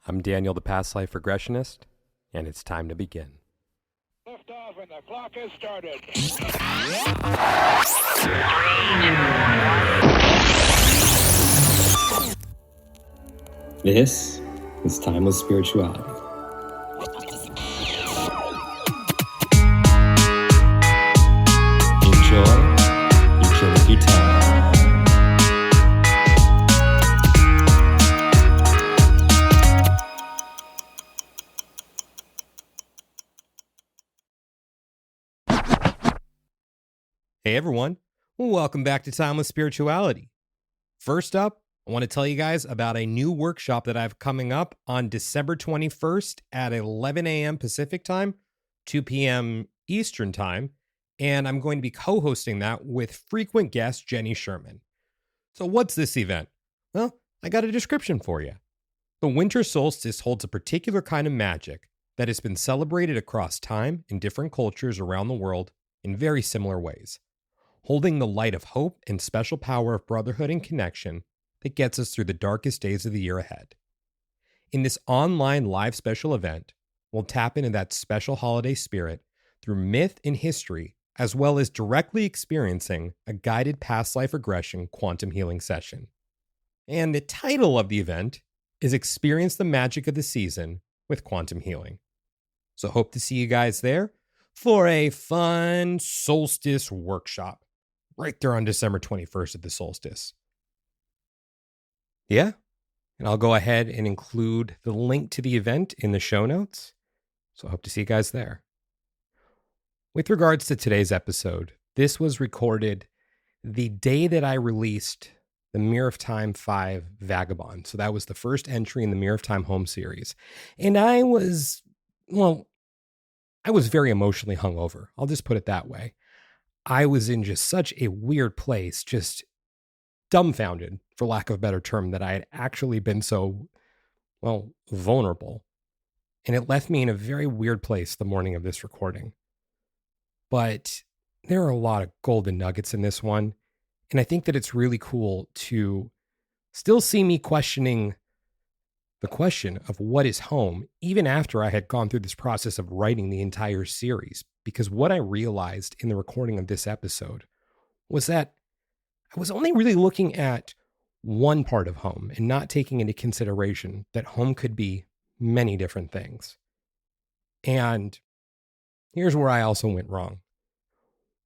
I'm Daniel, the past life regressionist, and it's time to begin. Lift off and the clock has started. 3, 2, 1. This is Timeless Spirituality. Enjoy Eternity Time. Hey everyone, welcome back to Timeless Spirituality. First up, I want to tell you guys about a new workshop that I have coming up on December 21st at 11 a.m. Pacific time, 2 p.m. Eastern time, and I'm going to be co-hosting that with frequent guest Jenny Sherman. So what's this event? Well, I got a description for you. The winter solstice holds a particular kind of magic that has been celebrated across time in different cultures around the world in very similar ways, holding the light of hope and special power of brotherhood and connection that gets us through the darkest days of the year ahead. In this online live special event, we'll tap into that special holiday spirit through myth and history, as well as directly experiencing a guided past life regression quantum healing session. And the title of the event is Experience the Magic of the Season with Quantum Healing. So hope to see you guys there for a fun solstice workshop right there on December 21st at the solstice. Yeah, and I'll go ahead and include the link to the event in the show notes. So I hope to see you guys there. With regards to today's episode, this was recorded the day that I released the Mirror of Time 5 Vagabond. So that was the first entry in the Mirror of Time home series. And I was very emotionally hungover. I'll just put it that way. I was in just such a weird place, just dumbfounded, for lack of a better term, that I had actually been so, vulnerable. And it left me in a very weird place the morning of this recording. But there are a lot of golden nuggets in this one. And I think that it's really cool to still see me questioning the question of what is home, even after I had gone through this process of writing the entire series. Because what I realized in the recording of this episode was that I was only really looking at one part of home and not taking into consideration that home could be many different things. And here's where I also went wrong.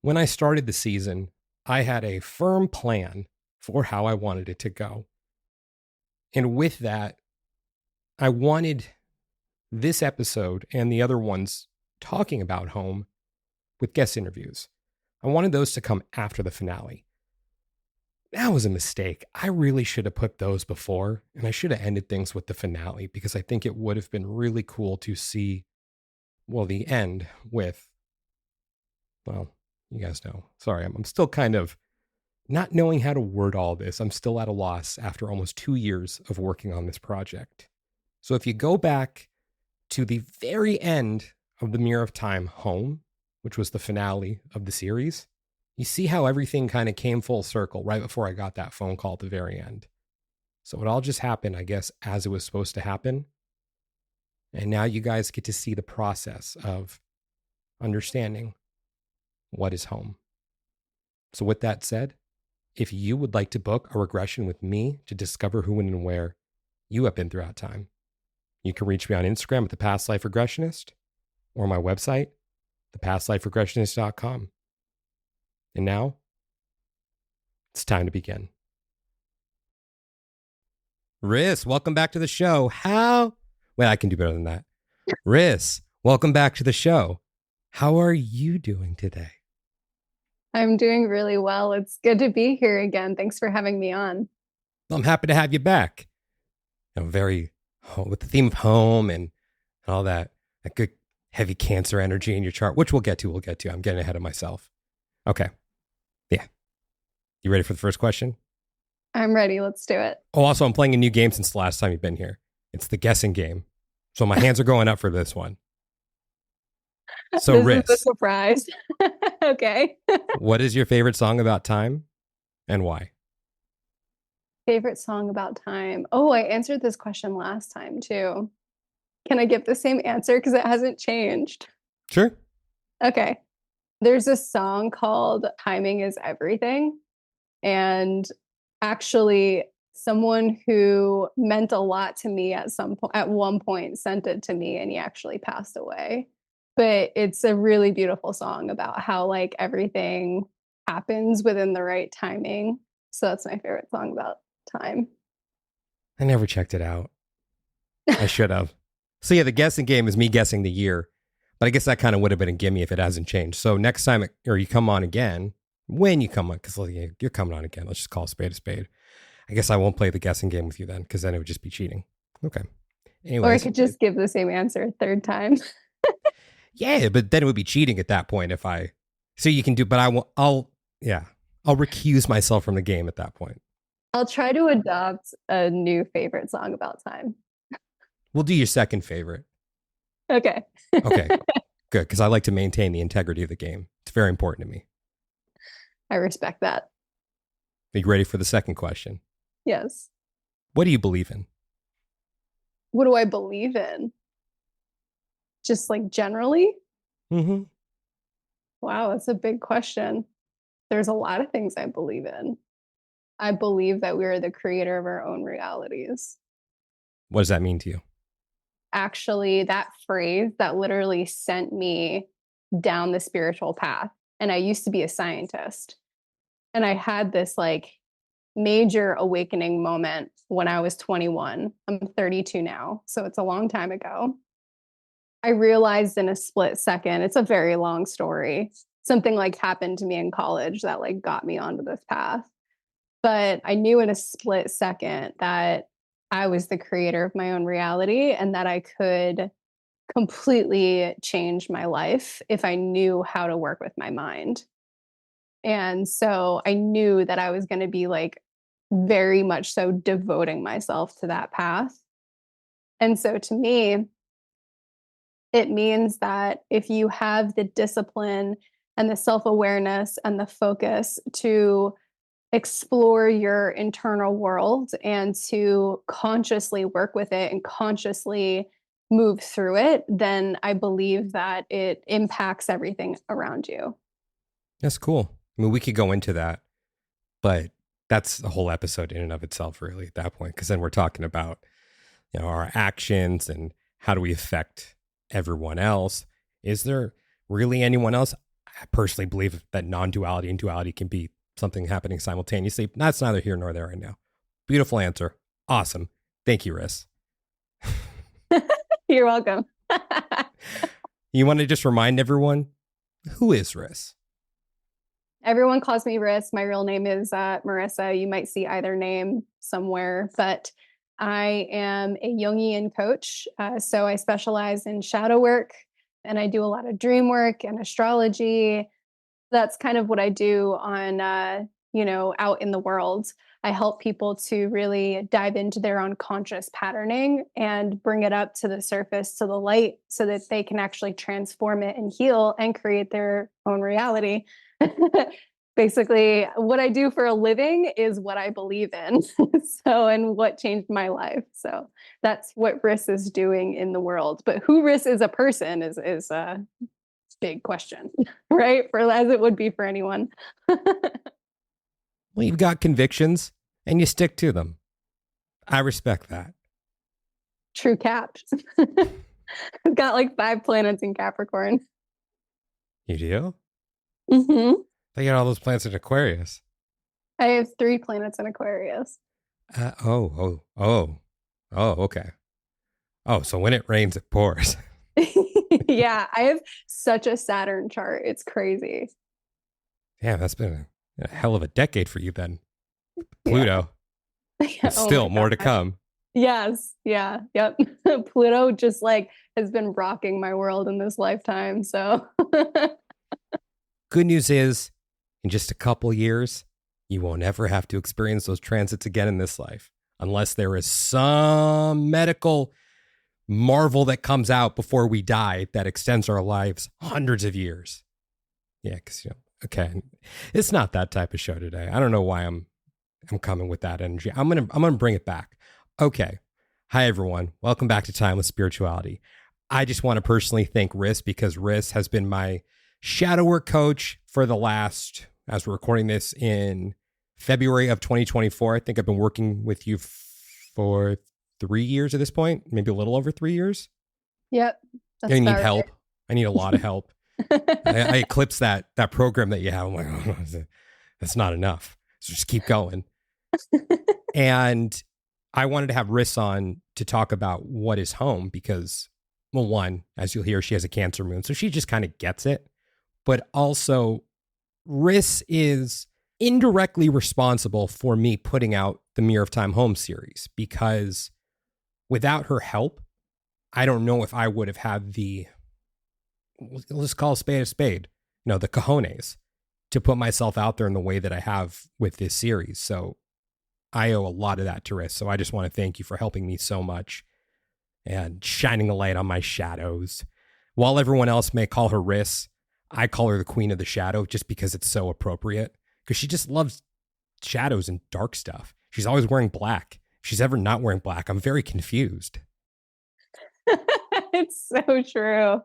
When I started the season, I had a firm plan for how I wanted it to go. And with that, I wanted this episode and the other ones talking about home with guest interviews. I wanted those to come after the finale. That was a mistake. I really should have put those before, and I should have ended things with the finale because I think it would have been really cool to see, the end with, you guys know. Sorry, I'm still kind of not knowing how to word all this. I'm still at a loss after almost 2 years of working on this project. So if you go back to the very end of the Mirror of Time home, which was the finale of the series, you see how everything kind of came full circle right before I got that phone call at the very end. So it all just happened, I guess, as it was supposed to happen. And now you guys get to see the process of understanding what is home. So with that said, if you would like to book a regression with me to discover who, when, and where you have been throughout time, you can reach me on Instagram at The Past Life Regressionist or my website, thepastliferegressionist.com. And now, it's time to begin. Riss, welcome back to the show. I can do better than that. Riss, welcome back to the show. How are you doing today? I'm doing really well. It's good to be here again. Thanks for having me on. I'm happy to have you back. With the theme of home and all that good heavy Cancer energy in your chart, which we'll get to. I'm getting ahead of myself. Okay. Yeah. You ready for the first question? I'm ready. Let's do it. Oh, also, I'm playing a new game since the last time you've been here. It's the guessing game. So my hands are going up for this one. So this Riss, is a surprise. Okay. what is your favorite song about time and why? Favorite song about time. Oh, I answered this question last time too. Can I give the same answer? Because it hasn't changed. Sure. Okay. There's a song called Timing is Everything. And actually, someone who meant a lot to me at one point sent it to me, and he actually passed away. But it's a really beautiful song about how like everything happens within the right timing. So that's my favorite song about time. I never checked it out. I should have. So yeah, the guessing game is me guessing the year. But I guess that kind of would have been a gimme if it hasn't changed. So next time, or you come on again, when you come on, because you're coming on again, let's just call a spade a spade. I guess I won't play the guessing game with you then, because then it would just be cheating. Okay. Anyways, Or I could just give the same answer a third time. Yeah, but then it would be cheating at that point if I. So you can do, but I'll recuse myself from the game at that point. I'll try to adopt a new favorite song about time. We'll do your second favorite. Okay. Okay, good, because I like to maintain the integrity of the game. It's very important to me. I respect that. Are you ready for the second question? Yes. What do you believe in? What do I believe in? Just like generally? Mm-hmm. Wow, that's a big question. There's a lot of things I believe in. I believe that we are the creator of our own realities. What does that mean to you? Actually, that phrase that literally sent me down the spiritual path. And I used to be a scientist. And I had this like major awakening moment when I was 21. I'm 32 now, so it's a long time ago. I realized in a split second, it's a very long story. Something like happened to me in college that like got me onto this path. But I knew in a split second that I was the creator of my own reality and that I could completely change my life if I knew how to work with my mind. And so I knew that I was going to be like very much so devoting myself to that path. And so to me, it means that if you have the discipline and the self-awareness and the focus to explore your internal world and to consciously work with it and consciously move through it, then I believe that it impacts everything around you. That's cool. I mean, we could go into that, but that's a whole episode in and of itself, really, at that point, because then we're talking about, our actions and how do we affect everyone else. Is there really anyone else? I personally believe that non-duality and duality can be something happening simultaneously. That's neither here nor there right now. Beautiful answer. Awesome. Thank you, Riss. You're welcome. You want to just remind everyone, who is Riss? Everyone calls me Riss. My real name is Marissa. You might see either name somewhere, but I am a Jungian coach. So I specialize in shadow work and I do a lot of dream work and astrology. That's kind of what I do on, out in the world. I help people to really dive into their unconscious patterning and bring it up to the surface, to the light, so that they can actually transform it and heal and create their own reality. Basically, what I do for a living is what I believe in. And what changed my life. So that's what Riss is doing in the world. But who Riss is a person is a big question, right? As it would be for anyone. Well, you've got convictions and you stick to them. I respect that. True Cap. I've got like 5 planets in Capricorn. You do? Mm-hmm. They got all those planets in Aquarius. I have 3 planets in Aquarius. Okay. Oh, so when it rains, it pours. Yeah, I have such a Saturn chart. It's crazy. Yeah, that's been a hell of a decade for you then. Pluto. Yeah. Still more to come. Yes. Yeah. Yep. Pluto just like has been rocking my world in this lifetime. So good news is, in just a couple years, you won't ever have to experience those transits again in this life, unless there is some medical marvel that comes out before we die that extends our lives hundreds of years. Yeah, because, okay, it's not that type of show today. I don't know why I'm am coming with that energy. I'm gonna bring it back. Okay. Hi everyone. Welcome back to Timeless Spirituality. I just want to personally thank Riss, because Riss has been my shadow work coach for the last, as we're recording this in February of 2024. I think I've been working with you for 3 years at this point, maybe a little over 3 years. Yep. I need help. I need a lot of help. I eclipse that program that you have. I'm like, oh, that's not enough. So just keep going. And I wanted to have Riss on to talk about what is home, because, well, one, as you'll hear, she has a Cancer moon, so she just kind of gets it. But also, Riss is indirectly responsible for me putting out the Mirror of Time Home series, because without her help, I don't know if I would have had the, let's call a spade, the cojones to put myself out there in the way that I have with this series. So I owe a lot of that to Riss. So I just want to thank you for helping me so much and shining a light on my shadows. While everyone else may call her Riss, I call her the Queen of the Shadow, just because it's so appropriate, because she just loves shadows and dark stuff. She's always wearing black. If she's ever not wearing black, I'm very confused. It's so true.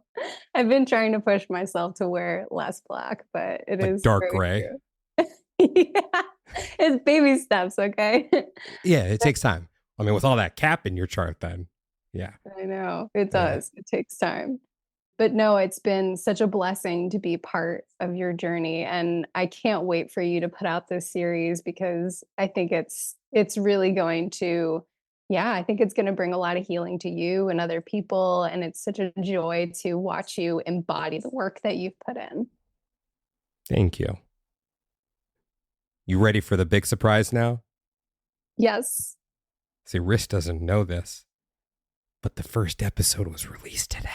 I've been trying to push myself to wear less black, but it like is dark gray. Yeah, it's baby steps, okay? Yeah, it takes time. I mean, with all that cap in your chart, then, yeah. I know, it does. It takes time. But no, it's been such a blessing to be part of your journey. And I can't wait for you to put out this series, because I think it's really going to, I think it's going to bring a lot of healing to you and other people. And it's such a joy to watch you embody the work that you've put in. Thank you. You ready for the big surprise now? Yes. See, Riss doesn't know this, but the first episode was released today.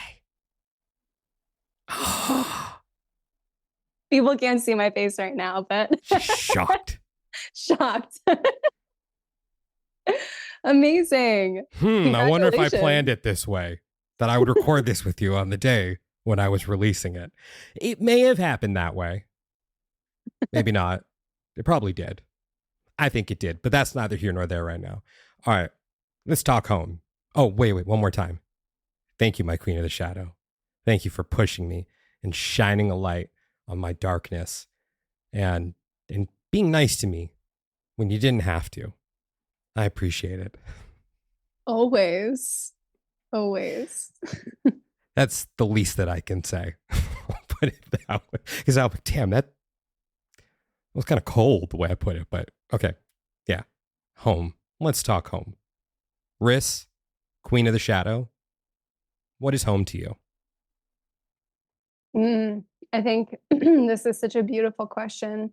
People can't see my face right now, but she's shocked. Shocked. Amazing. I wonder if I planned it this way, that I would record this with you on the day when I was releasing it. It may have happened that way. Maybe not. It probably did. I think it did, but that's neither here nor there right now. All right, let's talk home. Oh, wait, one more time. Thank you, my Queen of the Shadow. Thank you for pushing me and shining a light on my darkness and being nice to me when you didn't have to. I appreciate it. Always. Always. That's the least that I can say. I'll put it that way. Because I'll be, damn, that was kind of cold the way I put it, but okay. Yeah. Home. Let's talk home. Riss, Queen of the Shadow, what is home to you? I think this is such a beautiful question,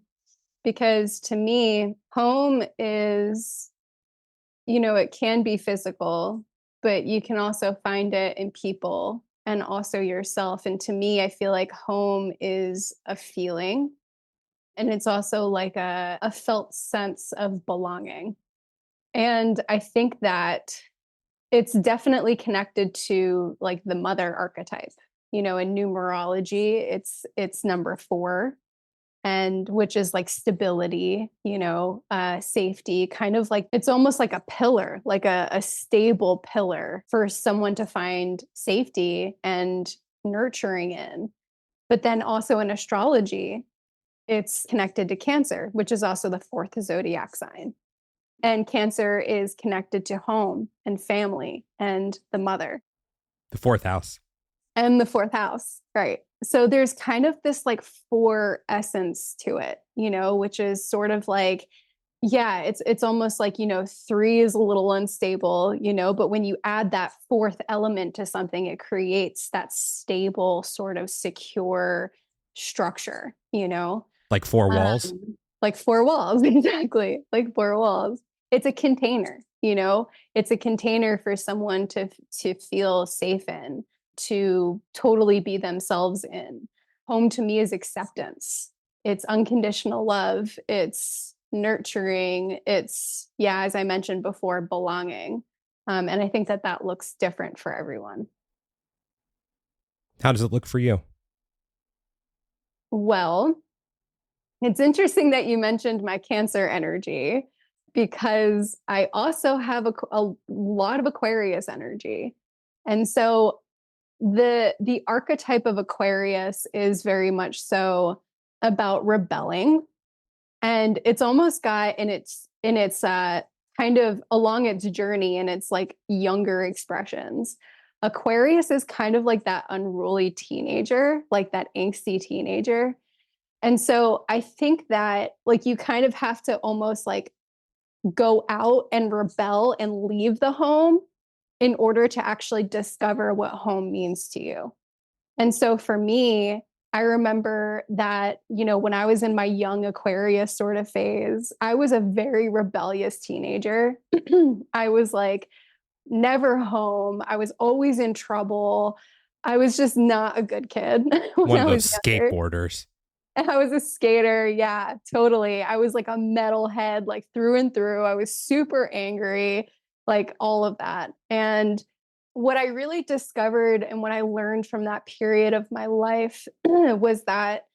because to me, home is, it can be physical, but you can also find it in people and also yourself. And to me, I feel like home is a feeling, and it's also like a felt sense of belonging. And I think that it's definitely connected to like the mother archetype. In numerology, it's number 4, and which is like stability, safety, kind of like, it's almost like a pillar, like a stable pillar for someone to find safety and nurturing in. But then also in astrology, it's connected to Cancer, which is also the 4th zodiac sign. And Cancer is connected to home and family and the mother. The 4th house. And the 4th house, right? So there's kind of this like 4 essence to it, which is sort of like, it's almost like, 3 is a little unstable, but when you add that 4th element to something, it creates that stable, sort of secure structure, Like 4 walls? Like 4 walls, exactly. Like 4 walls. It's a container, it's a container for someone to feel safe in, to totally be themselves in. Home to me is acceptance. It's unconditional love. It's nurturing. It's, as I mentioned before, belonging. And I think that looks different for everyone. How does it look for you? Well, it's interesting that you mentioned my Cancer energy, because I also have a lot of Aquarius energy. And so the archetype of Aquarius is very much so about rebelling. And it's almost got in its kind of along its journey and its like younger expressions. Aquarius is kind of like that unruly teenager, like that angsty teenager. And so I think that like you kind of have to almost like go out and rebel and leave the home in order to actually discover what home means to you. And so for me, I remember that, when I was in my young Aquarius sort of phase, I was a very rebellious teenager. I was like never home. I was always in trouble. I was just not a good kid when One I of those was younger. skateboarders. I was a skater. Yeah, totally. I was like a metalhead, like through and through. I was super angry, like all of that. And what I really discovered and what I learned from that period of my life was that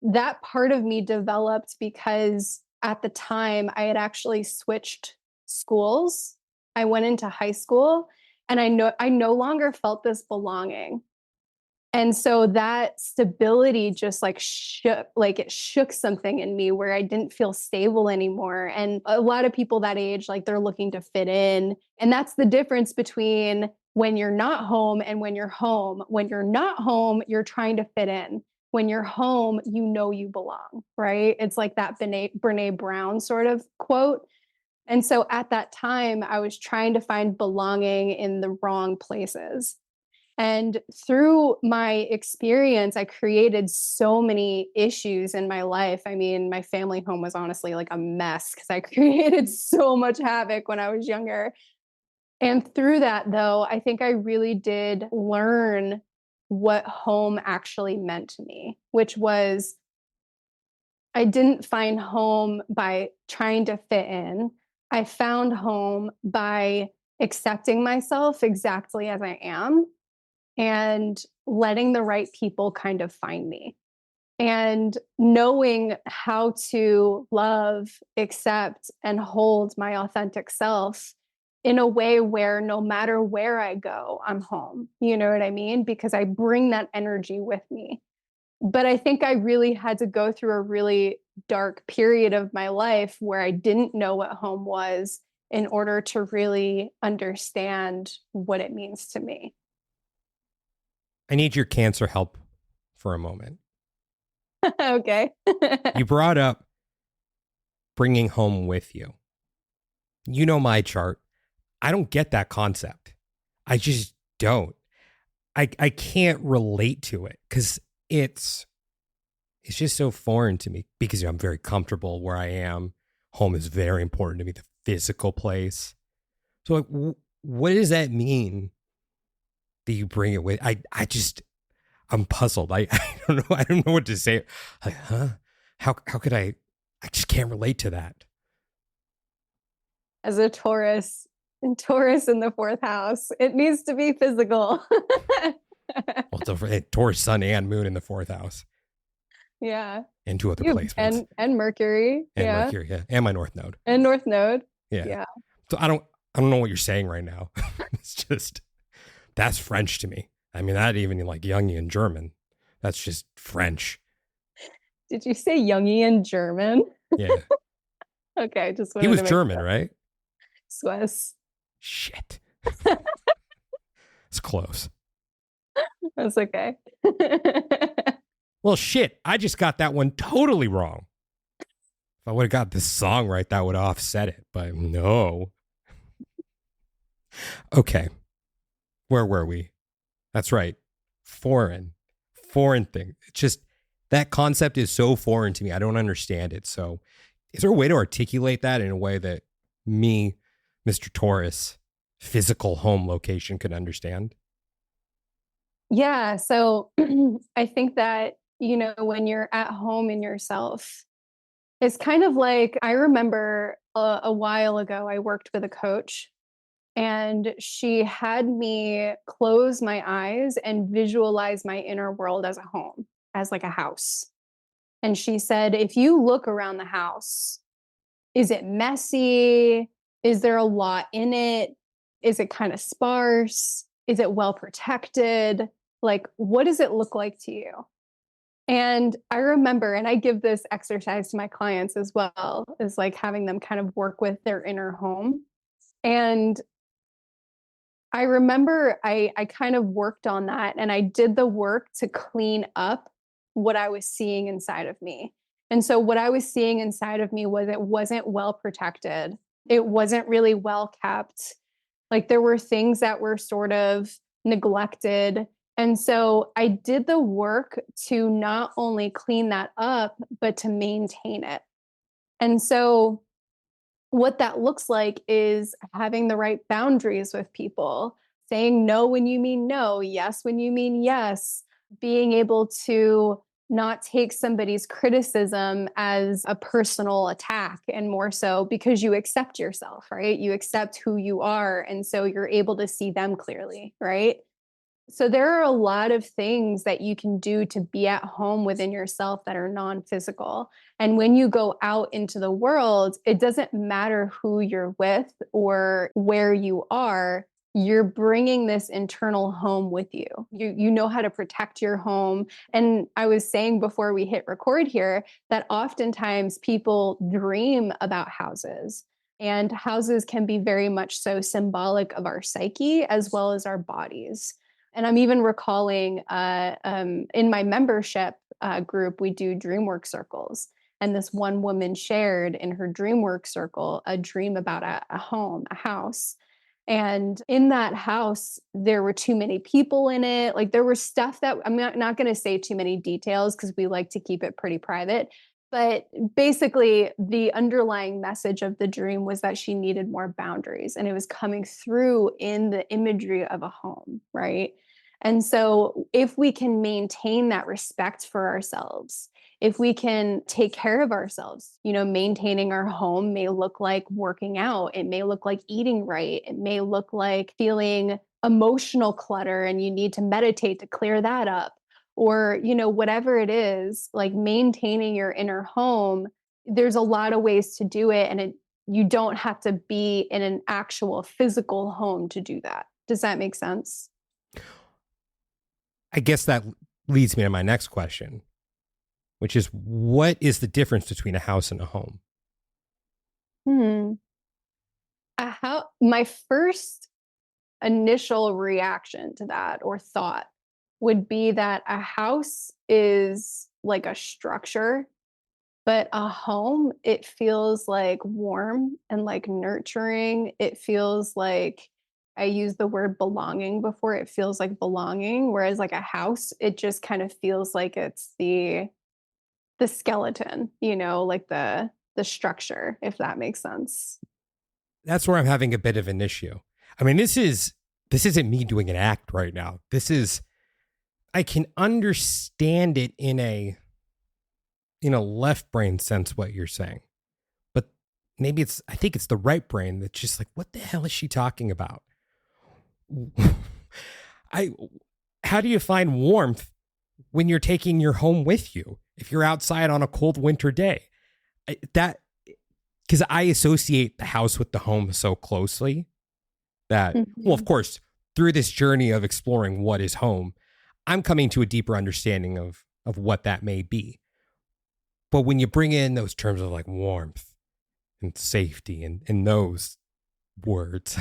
that part of me developed because at the time I had actually switched schools. I went into high school and I no longer felt this belonging. And so that stability just it shook something in me where I didn't feel stable anymore. And a lot of people that age, like they're looking to fit in. And that's the difference between when you're not home and when you're home. When you're not home, you're trying to fit in. When you're home, you belong, right? It's like that Brene Brown sort of quote. And so at that time, I was trying to find belonging in the wrong places. And through my experience, I created so many issues in my life. I mean, my family home was honestly like a mess because I created so much havoc when I was younger. And through that, though, I think I really did learn what home actually meant to me, which was I didn't find home by trying to fit in. I found home by accepting myself exactly as I am and letting the right people kind of find me and knowing how to love, accept, and hold my authentic self in a way where no matter where I go, I'm home. You know what I mean? Because I bring that energy with me. But I think I really had to go through a really dark period of my life where I didn't know what home was in order to really understand what it means to me. I need your Cancer help for a moment. Okay. You brought up bringing home with you. You know my chart. I don't get that concept. I just don't. I can't relate to it because it's just so foreign to me because I'm very comfortable where I am. Home is very important to me, the physical place. So like, what does that mean that you bring it with? I'm puzzled. I don't know. I don't know what to say. Like, huh? How could I just can't relate to that. As a Taurus in the fourth house, it needs to be physical. Well, it's Taurus sun and moon in the fourth house. Yeah. And two other placements. And Mercury. And Mercury, yeah. And my North Node. And North Node. Yeah. So I don't know what you're saying right now. It's just, that's French to me. I mean, that even like Jungian German. That's just French. Did you say Jungian German? Yeah. Okay, just he was German, right? Swiss. Shit. It's close. That's okay. Well, shit. I just got that one totally wrong. If I would have got this song right, that would offset it. But no. Okay. Where were we? That's right. Foreign thing. It's just that concept is so foreign to me. I don't understand it. So is there a way to articulate that in a way that me, Mr. Taurus, physical home location could understand? Yeah. So I think that, when you're at home in yourself, it's kind of like I remember a while ago, I worked with a coach and she had me close my eyes and visualize my inner world as a home, as like a house. And she said, if you look around the house, Is it messy? Is there a lot in it? Is it kind of sparse? Is it well protected? Like, what does it look like to you? And I remember, and I give this exercise to my clients as well, is like having them kind of work with their inner home. And I remember I kind of worked on that, and I did the work to clean up what I was seeing inside of me. And so what I was seeing inside of me was it wasn't well protected. It wasn't really well kept. Like there were things that were sort of neglected. And so I did the work to not only clean that up, but to maintain it. And so what that looks like is having the right boundaries with people, saying no when you mean no, yes when you mean yes, being able to not take somebody's criticism as a personal attack, and more so because you accept yourself, right? You accept who you are. And so you're able to see them clearly, right? So there are a lot of things that you can do to be at home within yourself that are non-physical. And when you go out into the world, it doesn't matter who you're with or where you are, you're bringing this internal home with you. You know how to protect your home. And I was saying before we hit record here that oftentimes people dream about houses. And houses can be very much so symbolic of our psyche as well as our bodies. And I'm even recalling in my membership group, we do dream work circles. And this one woman shared in her dream work circle a dream about a home, a house. And in that house, there were too many people in it. Like there was stuff that I'm not going to say too many details because we like to keep it pretty private. But basically, the underlying message of the dream was that she needed more boundaries, and it was coming through in the imagery of a home, right? And so, if we can maintain that respect for ourselves, if we can take care of ourselves, maintaining our home may look like working out, it may look like eating right, it may look like feeling emotional clutter and you need to meditate to clear that up, or whatever it is, like maintaining your inner home. There's a lot of ways to do it, and you don't have to be in an actual physical home to do that. Does that make sense? I guess that leads me to my next question, which is, what is the difference between a house and a home? My first initial reaction to that or thought would be that a house is like a structure, but a home, it feels like warm and like nurturing. It feels like, I used the word belonging before, it feels like belonging. Whereas like a house, it just kind of feels like it's the skeleton, like the structure, if that makes sense. That's where I'm having a bit of an issue. I mean, this isn't me doing an act right now. I can understand it in a left brain sense, what you're saying, but maybe I think it's the right brain that's just like, what the hell is she talking about? How do you find warmth when you're taking your home with you? If you're outside on a cold winter day, because I associate the house with the home so closely that, well, of course, through this journey of exploring what is home, I'm coming to a deeper understanding of what that may be. But when you bring in those terms of like warmth and safety and those words,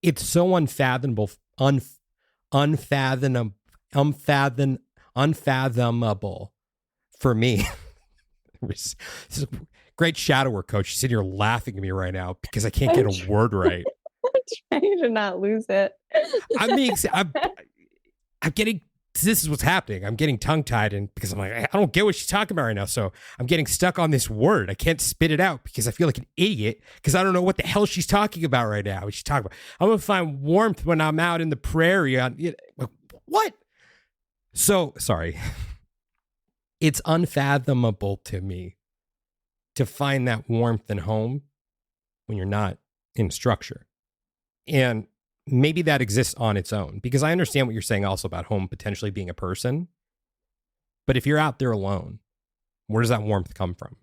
it's so unfathomable for me. This is a great shadow work, coach. She's sitting here laughing at me right now because I can't get a word right. I'm trying to not lose it. I'm getting, this is what's happening. I'm getting tongue tied, and because I'm like, I don't get what she's talking about right now. So I'm getting stuck on this word. I can't spit it out because I feel like an idiot because I don't know what the hell she's talking about right now. What she's talking about. I'm going to find warmth when I'm out in the prairie. What? So sorry. It's unfathomable to me to find that warmth and home when you're not in structure. And maybe that exists on its own, because I understand what you're saying also about home potentially being a person. But if you're out there alone, where does that warmth come from?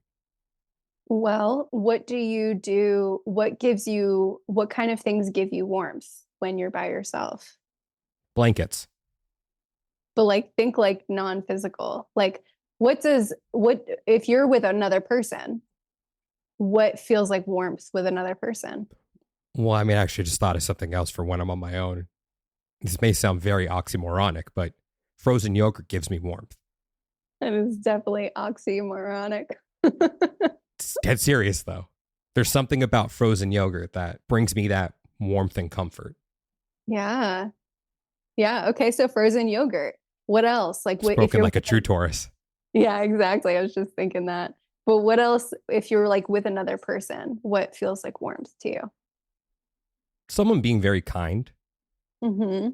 Well, what do you do? What kind of things give you warmth when you're by yourself? Blankets. But like, think like non-physical. Like, what if you're with another person? What feels like warmth with another person? Well, I mean, I actually just thought of something else for when I'm on my own. This may sound very oxymoronic, but frozen yogurt gives me warmth. That is definitely oxymoronic. It's dead serious, though. There's something about frozen yogurt that brings me that warmth and comfort. Yeah. Yeah. Okay. So frozen yogurt. What else? Like, if Spoken you're like a true Taurus. yeah, exactly. I was just thinking that. But what else, if you're like with another person, what feels like warmth to you? Someone being very kind. Mm-hmm.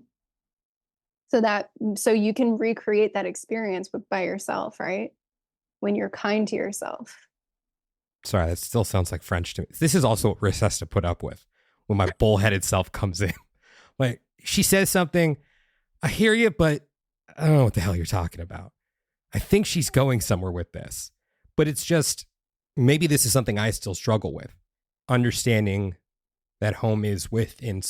So you can recreate that experience by yourself, right? When you're kind to yourself. Sorry, that still sounds like French to me. This is also what Riss has to put up with when my bullheaded self comes in. Like, she says something, I hear you, but I don't know what the hell you're talking about. I think she's going somewhere with this. But it's just, maybe this is something I still struggle with. Understanding that home is within.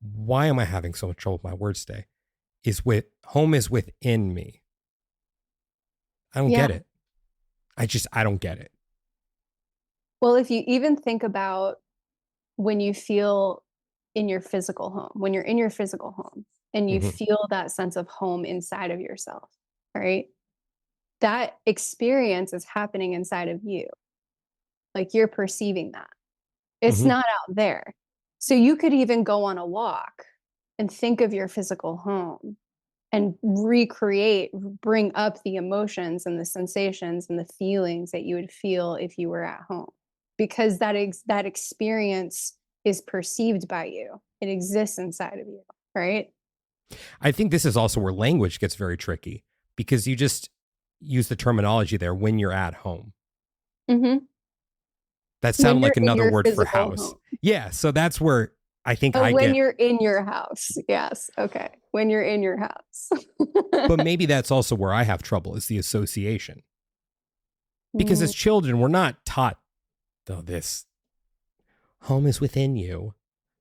Why am I having so much trouble with my words today? Home is within me. I don't get it. I don't get it. Well, if you even think about when you feel in your physical home, when you're in your physical home and you feel that sense of home inside of yourself, right? That experience is happening inside of you. Like, you're perceiving that. It's not out there. So you could even go on a walk and think of your physical home and bring up the emotions and the sensations and the feelings that you would feel if you were at home, because that experience is perceived by you. It exists inside of you, right? I think this is also where language gets very tricky, because you just use the terminology there, when you're at home. Mm-hmm. That sounded like another word for house. Home. Yeah, so that's where I think when you're in your house. Yes. Okay. When you're in your house. But maybe that's also where I have trouble, is the association. Because as children, we're not taught, this home is within you.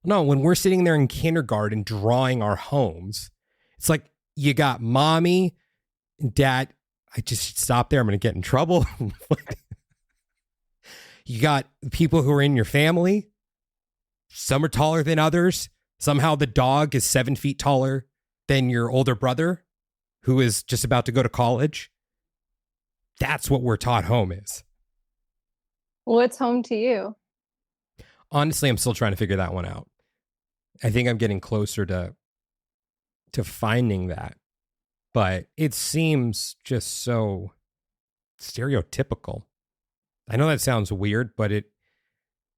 No, when we're sitting there in kindergarten drawing our homes, it's like you got mommy and dad. I just stop there. I'm going to get in trouble. You got people who are in your family. Some are taller than others. Somehow the dog is 7 feet taller than your older brother, who is just about to go to college. That's what we're taught home is. What's home to you? Honestly, I'm still trying to figure that one out. I think I'm getting closer to finding that. But it seems just so stereotypical. I know that sounds weird, but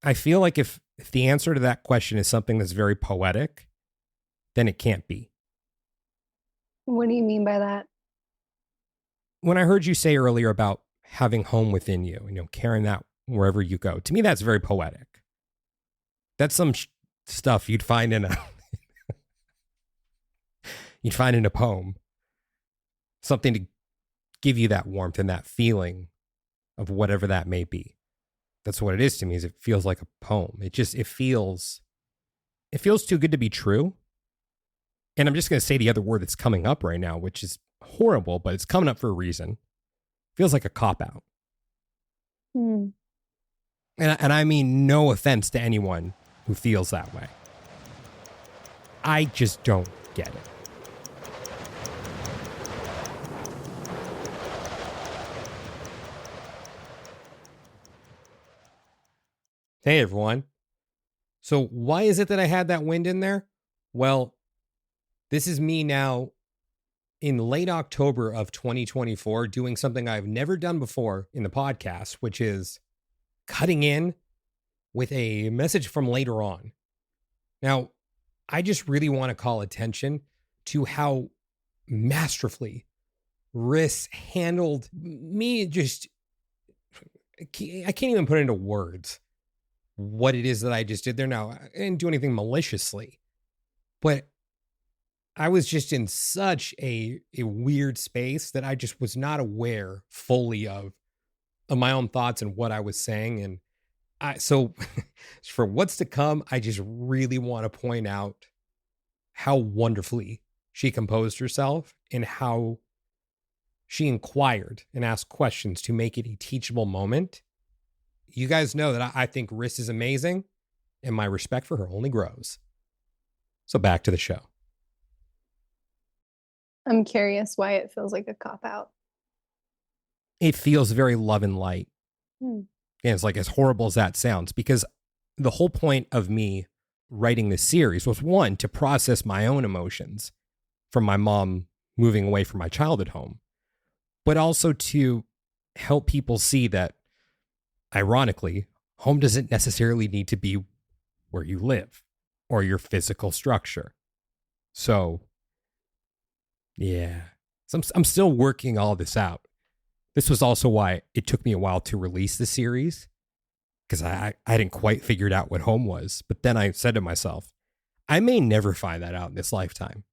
I feel like if the answer to that question is something that's very poetic, then it can't be. What do you mean by that? When I heard you say earlier about having home within you, carrying that wherever you go, to me, that's very poetic. That's some stuff you'd find in a poem. Something to give you that warmth and that feeling of whatever that may be. That's what it is to me, is it feels like a poem. It feels too good to be true. And I'm just going to say the other word that's coming up right now, which is horrible, but it's coming up for a reason. Feels like a cop-out. And I mean no offense to anyone who feels that way. I just don't get it. Hey, everyone. So why is it that I had that wind in there? Well, this is me now in late October of 2024 doing something I've never done before in the podcast, which is cutting in with a message from later on. Now, I just really want to call attention to how masterfully Riss handled me. I can't even put into words what it is that I just did there. Now, I didn't do anything maliciously, but I was just in such a weird space that I just was not aware fully of of my own thoughts and what I was saying. And so for what's to come, I just really want to point out how wonderfully she composed herself and how she inquired and asked questions to make it a teachable moment. You guys know that I think Riss is amazing, and my respect for her only grows. So back to the show. I'm curious why it feels like a cop-out. It feels very love and light. And it's like, as horrible as that sounds, because the whole point of me writing this series was, one, to process my own emotions from my mom moving away from my childhood home, but also to help people see that, ironically, home doesn't necessarily need to be where you live or your physical structure. So, yeah, so I'm still working all this out. This was also why it took me a while to release the series, because I didn't quite figure out what home was. But then I said to myself, I may never find that out in this lifetime.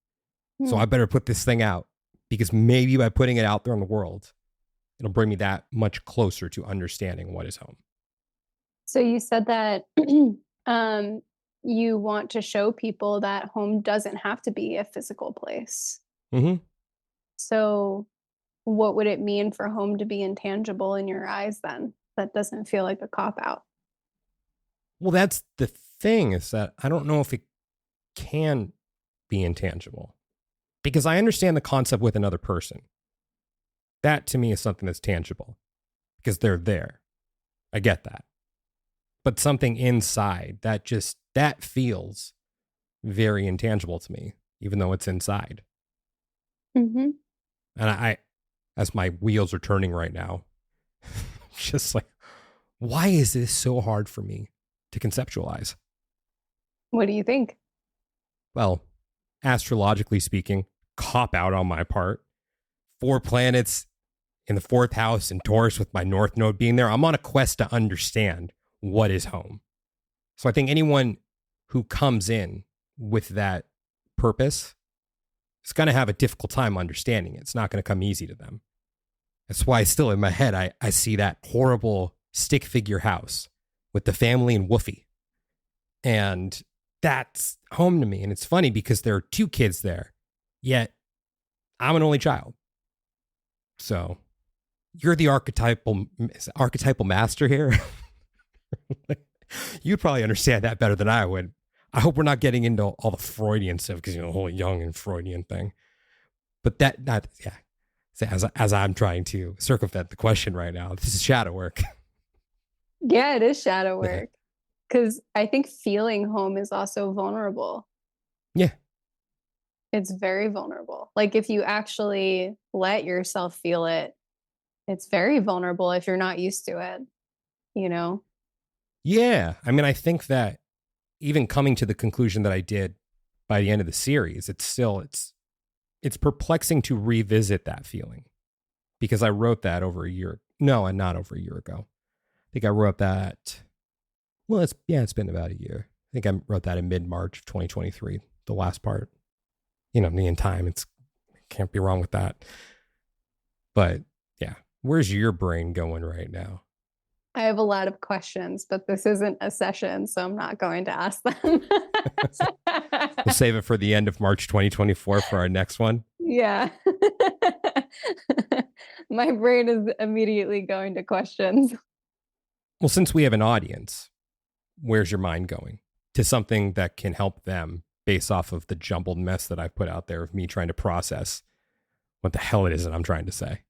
So I better put this thing out, because maybe by putting it out there in the world, it'll bring me that much closer to understanding what is home. So you said that you want to show people that home doesn't have to be a physical place. Mm-hmm. So what would it mean for home to be intangible in your eyes then? That doesn't feel like a cop-out. Well, that's the thing, is that I don't know if it can be intangible, because I understand the concept with another person. That to me is something that's tangible because they're there. I get that. But something inside that feels very intangible to me, even though it's inside. Mm-hmm. And I, as my wheels are turning right now, just like, why is this so hard for me to conceptualize? What do you think? Well, astrologically speaking, cop out on my part. 4 planets in the 4th house in Taurus with my North Node being there. I'm on a quest to understand what is home. So I think anyone who comes in with that purpose is going to have a difficult time understanding it. It's not going to come easy to them. That's why still in my head, I see that horrible stick figure house with the family and Woofy. And that's home to me. And it's funny because there are 2 kids there, yet I'm an only child. So you're the archetypal master here. You'd probably understand that better than I would. I hope we're not getting into all the Freudian stuff, because, the whole young and Freudian thing. But yeah. So as I'm trying to circumvent the question right now, this is shadow work. Yeah, it is shadow work. Because I think feeling home is also vulnerable. Yeah. It's very vulnerable. Like, if you actually let yourself feel it, it's very vulnerable if you're not used to it, Yeah. I mean, I think that even coming to the conclusion that I did by the end of the series, it's perplexing to revisit that feeling, because I wrote that not over a year ago. I think I wrote that. Well, it's been about a year. I think I wrote that in mid-March of 2023, the last part. Me and time, can't be wrong with that. But yeah, where's your brain going right now? I have a lot of questions, but this isn't a session, so I'm not going to ask them. We'll save it for the end of March 2024 for our next one. Yeah. My brain is immediately going to questions. Well, since we have an audience, where's your mind going? To something that can help them based off of the jumbled mess that I put out there of me trying to process what the hell it is that I'm trying to say.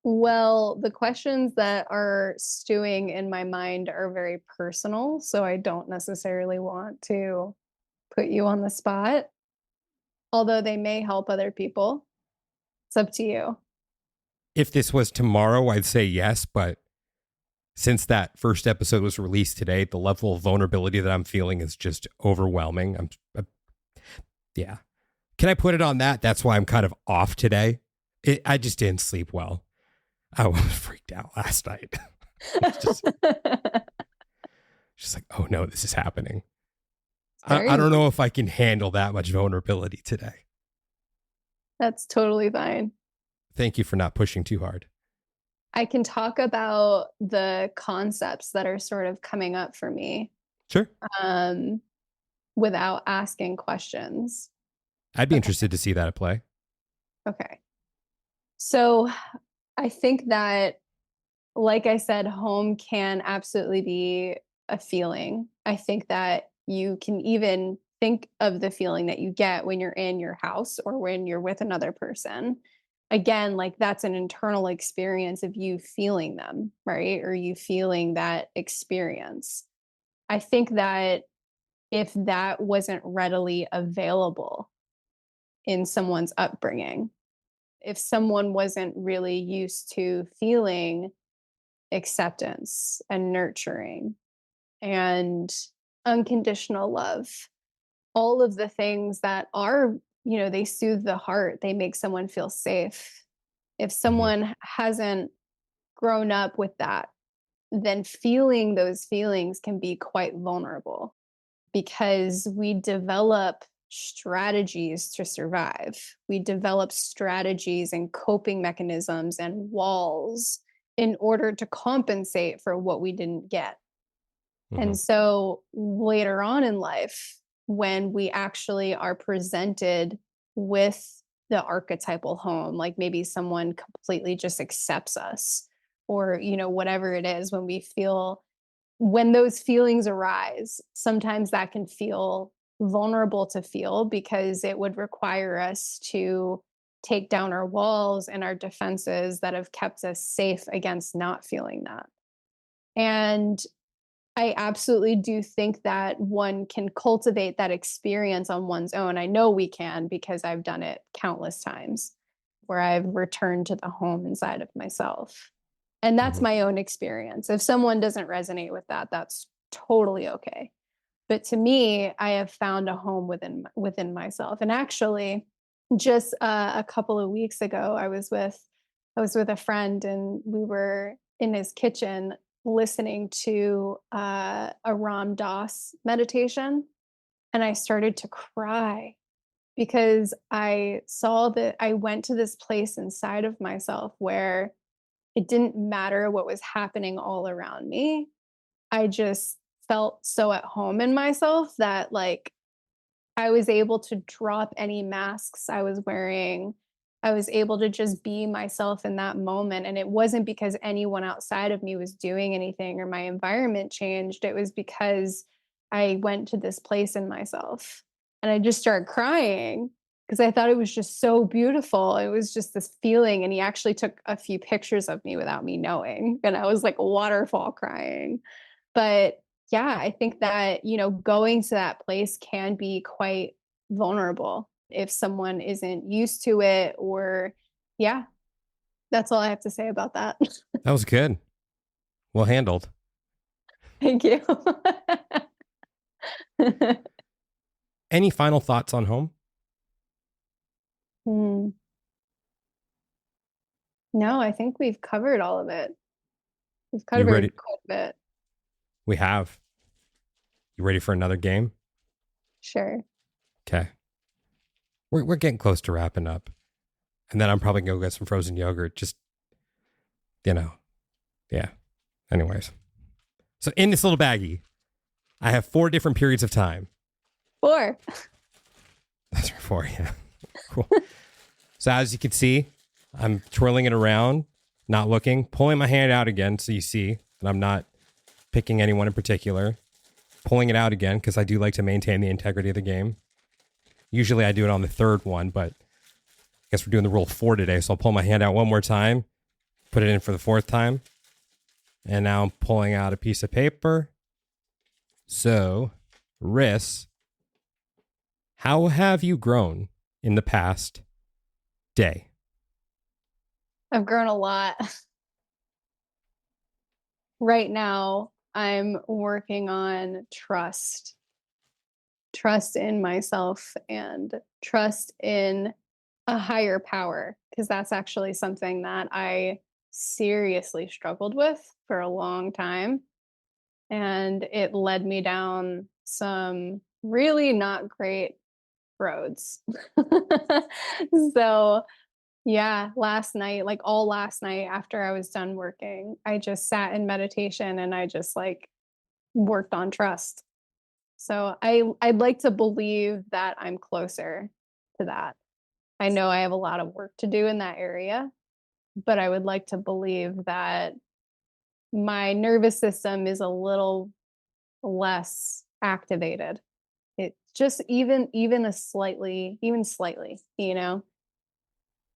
Well, the questions that are stewing in my mind are very personal, so I don't necessarily want to put you on the spot, although they may help other people. It's up to you. If this was tomorrow, I'd say yes, but since that first episode was released today, the level of vulnerability that I'm feeling is just overwhelming. Yeah. Can I put it on that? That's why I'm kind of off today. I just didn't sleep well. I was freaked out last night. just like, oh no, this is happening. I don't know if I can handle that much vulnerability today. That's totally fine. Thank you for not pushing too hard. I can talk about the concepts that are sort of coming up for me, Sure. um, without asking questions. I'd be Okay. interested to see that at play. Okay. So I think that, like I said, home can absolutely be a feeling. I think that you can even think of the feeling that you get when you're in your house or when you're with another person. Again, like that's an internal experience of you feeling them, right? Or you feeling that experience. I think that if that wasn't readily available in someone's upbringing, if someone wasn't really used to feeling acceptance and nurturing and unconditional love, all of the things that are, they soothe the heart, they make someone feel safe. If Mhm. someone hasn't grown up with that, then feeling those feelings can be quite vulnerable because we develop strategies to survive. We develop strategies and coping mechanisms and walls in order to compensate for what we didn't get. And Mhm. so later on in life, when we actually are presented with the archetypal home, like maybe someone completely just accepts us, or, whatever it is, when those feelings arise, sometimes that can feel vulnerable to feel because it would require us to take down our walls and our defenses that have kept us safe against not feeling that. And I absolutely do think that one can cultivate that experience on one's own. I know we can because I've done it countless times where I've returned to the home inside of myself. And that's Mhm. my own experience. If someone doesn't resonate with that, that's totally okay. But to me, I have found a home within myself. And actually, just a couple of weeks ago, I was with a friend, and we were in his kitchen listening to a Ram Dass meditation, and I started to cry because I saw that I went to this place inside of myself where it didn't matter what was happening all around me. I just felt so at home in myself that, like, I was able to drop any masks I was wearing. I was able to just be myself in that moment, and it wasn't because anyone outside of me was doing anything or my environment changed. It was because I went to this place in myself, and I just started crying because I thought it was just so beautiful. It was just this feeling, and he actually took a few pictures of me without me knowing, and I was like waterfall crying. But yeah, I think that, going to that place can be quite vulnerable if someone isn't used to it, or yeah, that's all I have to say about that. That was good. Well handled. Thank you. Any final thoughts on home? Hmm. No, I think we've covered all of it. We've You ready? covered quite a bit. We have. You ready for another game? Sure. Okay. We're getting close to wrapping up. And then I'm probably going to go get some frozen yogurt. Just, you know, yeah. Anyways. So in this little baggie, I have 4 different periods of time. 4. That's 4, yeah. Cool. So as you can see, I'm twirling it around, not looking, pulling my hand out again so you see that I'm not picking anyone in particular. Pulling it out again because I do like to maintain the integrity of the game. Usually I do it on the 3rd one, but I guess we're doing the rule 4 today, so I'll pull my hand out one more time, put it in for the 4th time, and now I'm pulling out a piece of paper. So, Riss, how have you grown in the past day? I've grown a lot. Right now, I'm working on trust in myself and trust in a higher power, because that's actually something that I seriously struggled with for a long time, and it led me down some really not great roads. So Yeah, last night, like all last night after I was done working, I just sat in meditation and I just like worked on trust. So I'd like to believe that I'm closer to that. I know I have a lot of work to do in that area, but I would like to believe that my nervous system is a little less activated. It just even a slightly, even slightly, you know?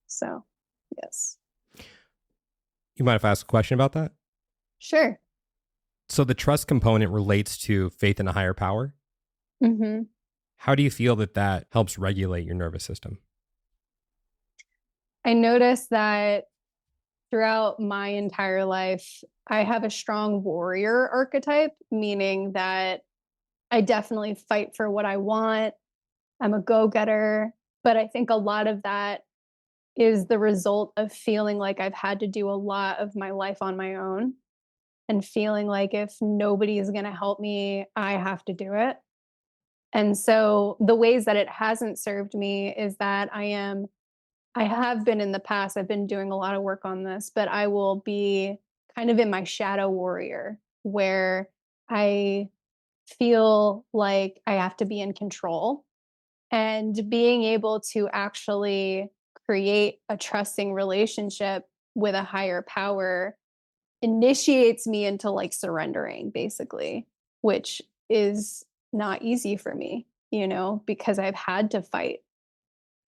So, yes. You mind if I ask a question about that? Sure. So the trust component relates to faith in a higher power. Mhm. How do you feel that that helps regulate your nervous system? I noticed that throughout my entire life, I have a strong warrior archetype, meaning that I definitely fight for what I want. I'm a go-getter, but I think a lot of that is the result of feeling like I've had to do a lot of my life on my own and feeling like if nobody is going to help me, I have to do it. And so the ways that it hasn't served me is that I have been in the past, I've been doing a lot of work on this, but I will be kind of in my shadow warrior where I feel like I have to be in control, and being able to actually create a trusting relationship with a higher power initiates me into like surrendering basically, which is not easy for me, you know, because I've had to fight.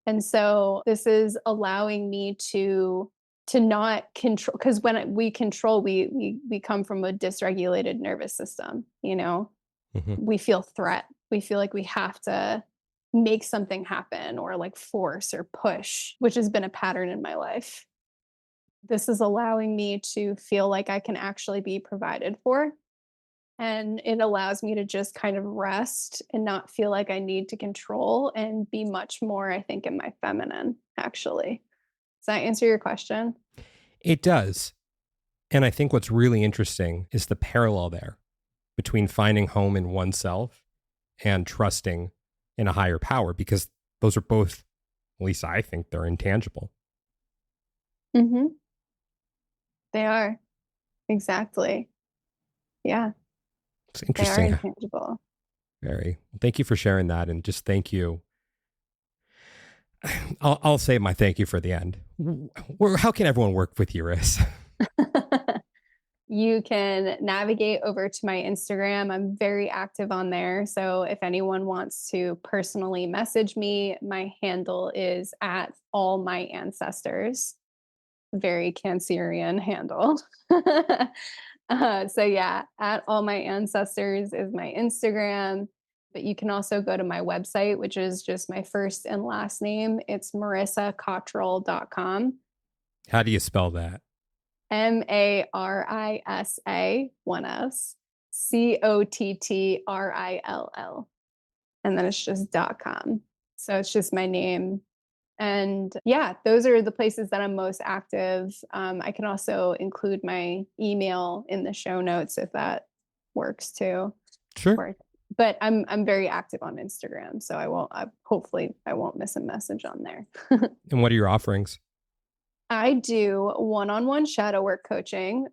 And so this is allowing me to not control, because we control, we come from a dysregulated nervous system, you know. Hmm. We feel threat. We feel like we have to make something happen or like force or push, which has been a pattern in my life. This is allowing me to feel like I can actually be provided for. And it allows me to just kind of rest and not feel like I need to control and be much more, I think, in my feminine, actually. Does that answer your question? It does. And I think what's really interesting is the parallel there between finding home in oneself and trusting in a higher power, because those are both, at least I think, they're intangible. Mm-hmm. They are. Exactly. Yeah, It's they are interesting. intangible. Very. Thank you for sharing that. And just thank you. I'll save my thank you for the end. How can everyone work with you, Riss? You can navigate over to my Instagram. I'm very active on there. So if anyone wants to personally message me, my handle is at all my ancestors. Very Cancerian handle. So yeah, at all my ancestors is my Instagram. But you can also go to my website, which is just my first and last name. It's marissacottrill.com. How do you spell that? Marisa, one S, Cottrill. And then it's just .com. So it's just my name. And yeah, those are the places that I'm most active. I can also include my email in the show notes if that works too. Sure. But I'm very active on Instagram, so hopefully I won't miss a message on there. And what are your offerings? I do one-on-one shadow work coaching,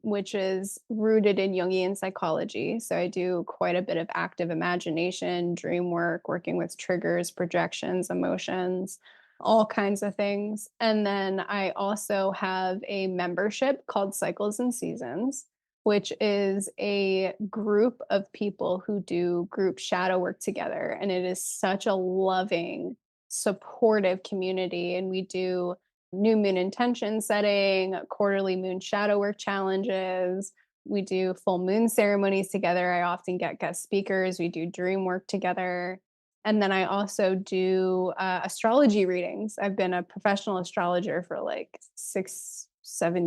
which is rooted in Jungian psychology. So I do quite a bit of active imagination, dream work, working with triggers, projections, emotions, all kinds of things. And then I also have a membership called Cycles and Seasons, which is a group of people who do group shadow work together. And it is such a loving, supportive community. And we do new moon intention setting, quarterly moon shadow work challenges. We do full moon ceremonies together. I often get guest speakers. We do dream work together. And then I also do astrology readings. I've been a professional astrologer for like 6-7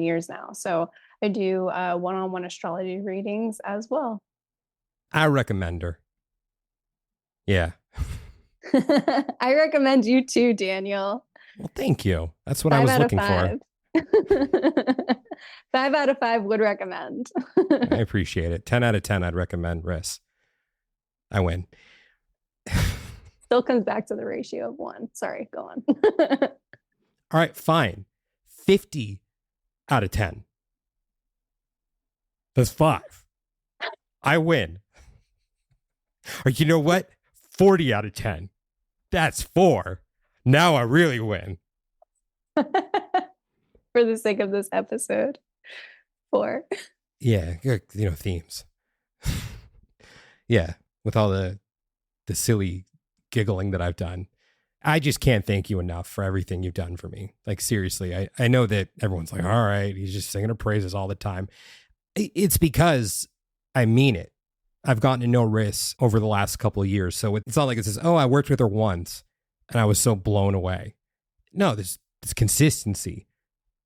years now. So I do one-on-one astrology readings as well. I recommend her. Yeah. I recommend you too, Daniel. Well, thank you. That's what I 5 was out of looking 5. for. 5 out of 5 would recommend. I appreciate it. 10 out of 10, I'd recommend Riss. I win. Still comes back to the ratio of 1. Sorry, go on. All right, fine. 50 out of 10. That's 5. I win. Or you know what? 40 out of 10. That's 4. Now I really win. For the sake of this episode. 4. Yeah, themes. Yeah, with all the silly giggling that I've done. I just can't thank you enough for everything you've done for me. Like, seriously, I know that everyone's like, all right, he's just singing her praises all the time. It's because I mean it. I've gotten to know Riss over the last couple of years. So it's not like it says, oh, I worked with her once and I was so blown away. No, there's consistency.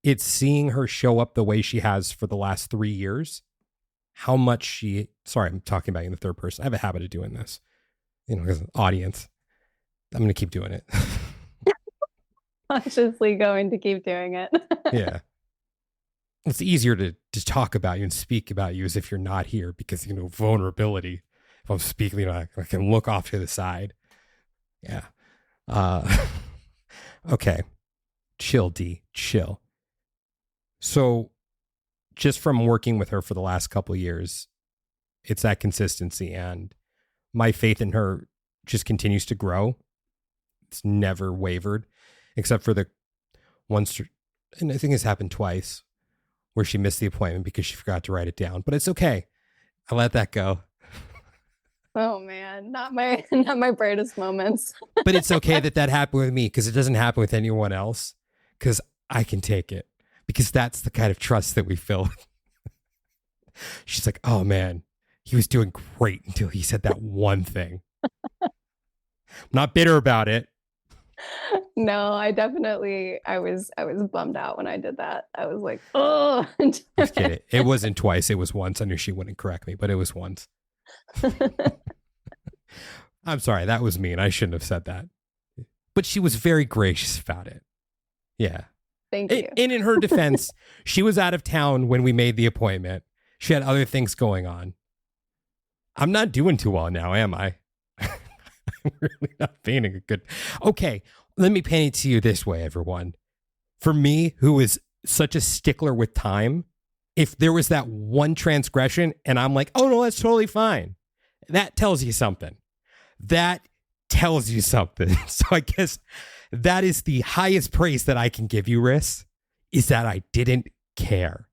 It's seeing her show up the way she has for the last 3 years. How much sorry, I'm talking about you in the third person. I have a habit of doing this, as an audience. I'm going to keep doing it. Consciously going to keep doing it. Yeah. It's easier to talk about you and speak about you as if you're not here because, vulnerability. If I'm speaking, I can look off to the side. Yeah. Okay. Chill, D. Chill. So just from working with her for the last couple of years, it's that consistency, and my faith in her just continues to grow. It's never wavered, except for the once, and I think it's happened twice, where she missed the appointment because she forgot to write it down. But it's okay. I let that go. Oh man, not my brightest moments. But it's okay that happened with me, because it doesn't happen with anyone else, because I can take it, because that's the kind of trust that we feel. She's like, oh man, he was doing great until he said that one thing. I'm not bitter about it. No, I was bummed out when I did that. I was like, oh. Just kidding. It wasn't twice. It was once. I knew she wouldn't correct me, but it was once. I'm sorry. That was mean. I shouldn't have said that. But she was very gracious about it. Yeah. Thank you. And in her defense, she was out of town when we made the appointment. She had other things going on. I'm not doing too well now, am I? I'm really not painting a good... Okay, let me paint it to you this way, everyone. For me, who is such a stickler with time, if there was that one transgression and I'm like, oh no, that's totally fine, that tells you something. That tells you something. So I guess that is the highest praise that I can give you, Riss, is that I didn't care.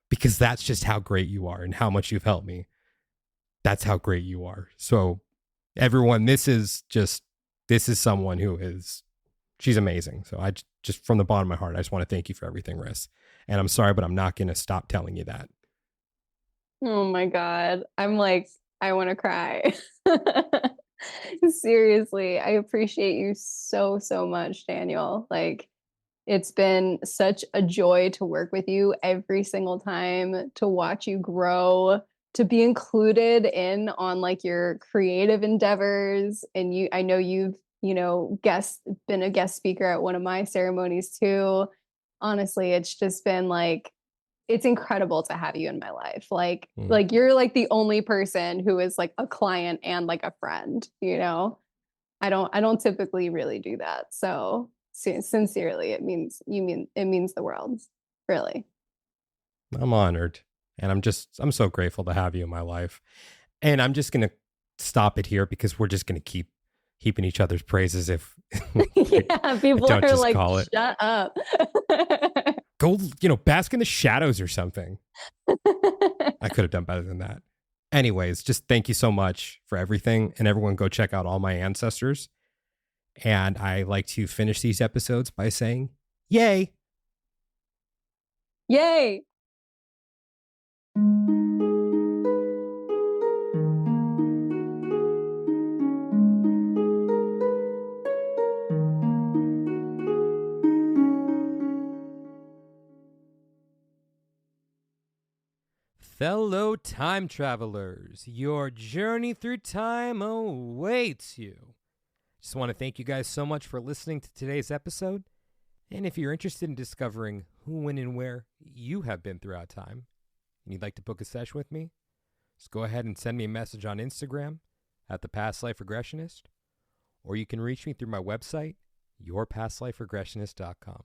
Because that's just how great you are and how much you've helped me. That's how great you are. So everyone, this is someone she's amazing. So I just from the bottom of my heart, I just want to thank you for everything, Riss. And I'm sorry, but I'm not going to stop telling you that. Oh my God. I'm like, I want to cry. Seriously, I appreciate you so, so much, Daniel. Like, it's been such a joy to work with you every single time, to watch you grow, to be included in on like your creative endeavors. And I know you've, been a guest speaker at one of my ceremonies too. Honestly, it's just been like, it's incredible to have you in my life. Like you're like the only person who is like a client and like a friend, I don't typically really do that. So sincerely, it means the world, really. I'm honored, and I'm so grateful to have you in my life. And I'm just going to stop it here, because we're just going to keep heaping each other's praises if yeah, people are like, shut up. Go, bask in the shadows or something. I could have done better than that. Anyways, just thank you so much for everything, and everyone go check out All My Ancestors. And I like to finish these episodes by saying, yay. Yay. Fellow time travelers, your journey through time awaits you. Just want to thank you guys so much for listening to today's episode. And if you're interested in discovering who, when, and where you have been throughout time, and you'd like to book a session with me, just go ahead and send me a message on Instagram at The Past Life Regressionist, or you can reach me through my website, yourpastliferegressionist.com.